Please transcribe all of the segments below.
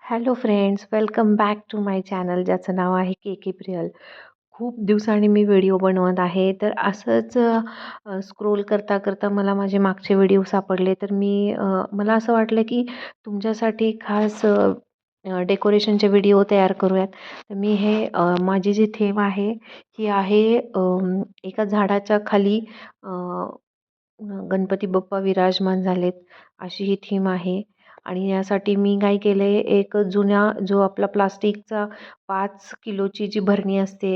Hello friends, welcome back to my channel ज्याचं नाव आहे के के प्रियल. खूप दिवसांनी मी व्हिडिओ बनवत आहे. तर असंच स्क्रोल करता करता मला माझे मागचे व्हिडिओ सापडले. तर मला असं वाटलं की तुमच्यासाठी खास डेकोरेशनचे व्हिडिओ तयार करूयात. तर माझी जी थीम आहे ही आहे एका झाडाच्या खाली गणपती बाप्पा विराजमान झालेत अशी ही थीम आहे. आणि यासाठी मी काय केलं आहे, एक जुन्या जो आपला प्लास्टिकचा 5 किलोची जी भरणी असते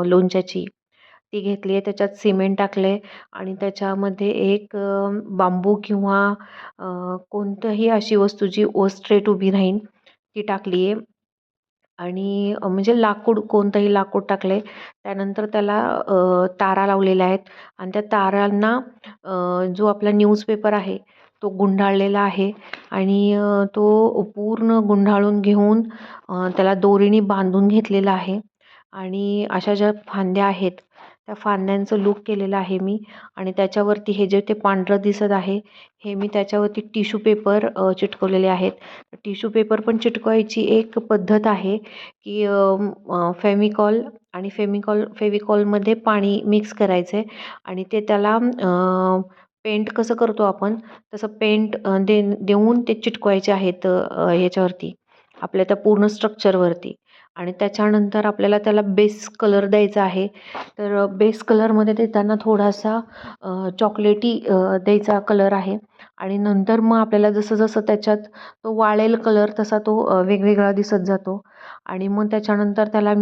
लोणच्याची, ती घेतली आहे. त्याच्यात सिमेंट टाकलं आहे आणि त्याच्यामध्ये एक बांबू किंवा कोणतंही अशी वस्तू जी स्ट्रेट उभी राहील ती टाकली आहे. आणि म्हणजे लाकूड, कोणतंही लाकूड टाकले. त्यानंतर त्याला तारा लावलेल्या आहेत आणि त्या तारांना जो आपला न्यूजपेपर आहे तो गुंडाळलेला आहे. आणि तो पूर्ण गुंडाळून घेऊन त्याला दोरीने बांधून घेतलेला आहे. आणि अशा ज्या फांद्या आहेत त्या फांद्यांचं लूक केलेलं आहे मी. आणि त्याच्यावरती हे जे ते पांढरं दिसत आहे हे मी त्याच्यावरती टिश्यू पेपर चिटकवलेले आहेत. टिश्यू पेपर पण चिटकवायची एक पद्धत आहे की फेविकॉलमध्ये पाणी मिक्स करायचं आहे आणि ते त्याला पेंट कसं करतो आपण तसं पेंट देऊन ते चिटकवायचे आहेत ह्याच्यावरती, आपल्या त्या पूर्ण स्ट्रक्चरवरती. आणि त्याच्यानंतर आपल्याला त्याला बेस कलर द्यायचा आहे. तर बेस कलरमध्ये देताना थोडासा चॉकलेटी द्यायचा कलर आहे. आणि नंतर मग आपल्याला जसं जसं त्याच्यात तो वाळेल कलर तसा तो वेगवेगळा दिसत जातो. आणि मग त्याच्यानंतर त्याला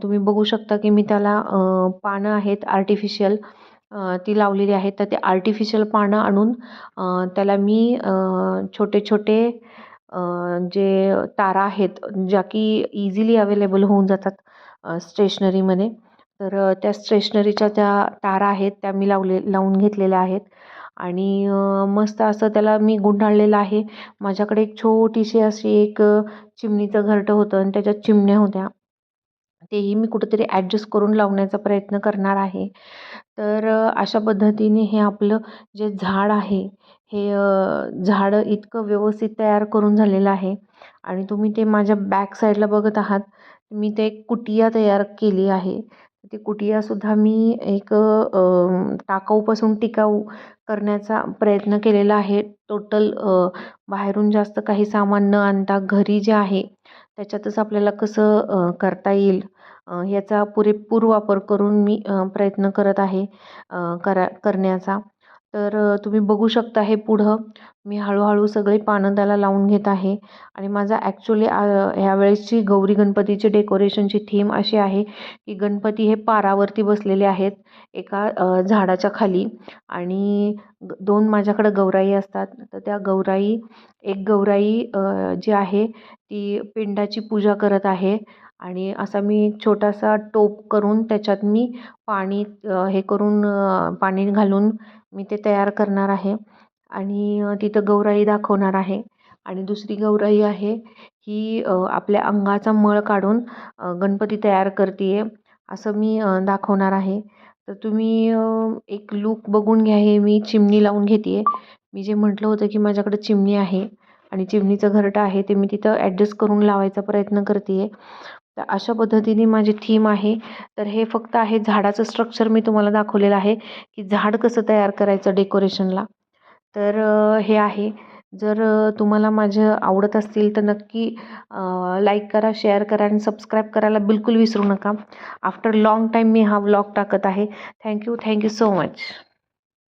तुम्ही बघू शकता की मी त्याला पानं आहेत आर्टिफिशियल, ती लावलेली आहेत. तर ते आर्टिफिशियल पानं आणून त्याला मी छोटे छोटे जे तारा आहेत ज्या की इझिली अवेलेबल होऊन जातात स्टेशनरीमध्ये. तर त्या स्टेशनरीच्या त्या तारा आहेत त्या मी लावून घेतलेल्या आहेत. आणि मस्त असं त्याला मी गुंडाळलेलं आहे. माझ्याकडे एक छोटीशी अशी एक चिमणीचं घरटं होतं आणि त्याच्यात चिमण्या होत्या. तेही मी कुठेतरी ॲडजस्ट करून लावण्याचा प्रयत्न करणार आहे. तर अशा पद्धतीने हे आपलं जे झाड आहे हे झाड इतकं व्यवस्थित तयार करून झालेलं आहे. आणि तुम्ही ते माझ्या बॅक साईडला बघत आहात, मी ते एक कुटिया तयार केली आहे. ती कुटियासुद्धा मी एक टाकाऊपासून टिकाऊ करण्याचा प्रयत्न केलेला आहे. टोटल बाहेरून जास्त काही सामान न आणता घरी जे आहे त्याच्यातच आपल्याला कसं करता येईल याचा पुरेपूर वापर करून मी प्रयत्न करत आहे करण्याचा. तर तुम्ही बघू शकता हे पुढं मी हळूहळू सगळे पानं त्याला लावून घेत आहे. आणि माझा ॲक्च्युली ह्यावेळेसची गौरी गणपतीची डेकोरेशनची थीम अशी आहे की गणपती हे पारावरती बसलेले आहेत एका झाडाच्या खाली. आणि दोन माझ्याकडं गौराई असतात. तर त्या एक गौराई जी आहे ती पिंडाची पूजा करत आहे. आणि असा मी एक छोटासा टोप करून त्याच्यात मी पाणी हे करून पाणी घालून मी ते तयार करणार आहे. आणि तिथं गौराई दाखवणार आहे. आणि दुसरी गौराई आहे ही आपल्या अंगाचा मळ काढून गणपती तयार करते आहे असं मी दाखवणार आहे. तर तुम्ही एक लूक बघून घ्या. हे मी चिमणी लावून घेते आहे. मी जे म्हटलं होतं की माझ्याकडे चिमणी आहे आणि चिमणीचं घरटं आहे ते मी तिथं ॲडजस्ट करून लावायचा प्रयत्न करते आहे. तर अशा पद्धतीने माझी थीम आहे. तर हे फक्त आहे झाडाचं स्ट्रक्चर मी तुम्हाला दाखवलेलं आहे की झाड कसं तयार करायचं डेकोरेशनला. तर हे आहे. जर तुम्हाला माझं आवडत असतील तर नक्की लाईक करा, शेअर करा आणि सबस्क्राईब करायला बिलकुल विसरू नका. आफ्टर लाँग टाईम मी हा व्लॉग टाकत आहे. Thank you so much.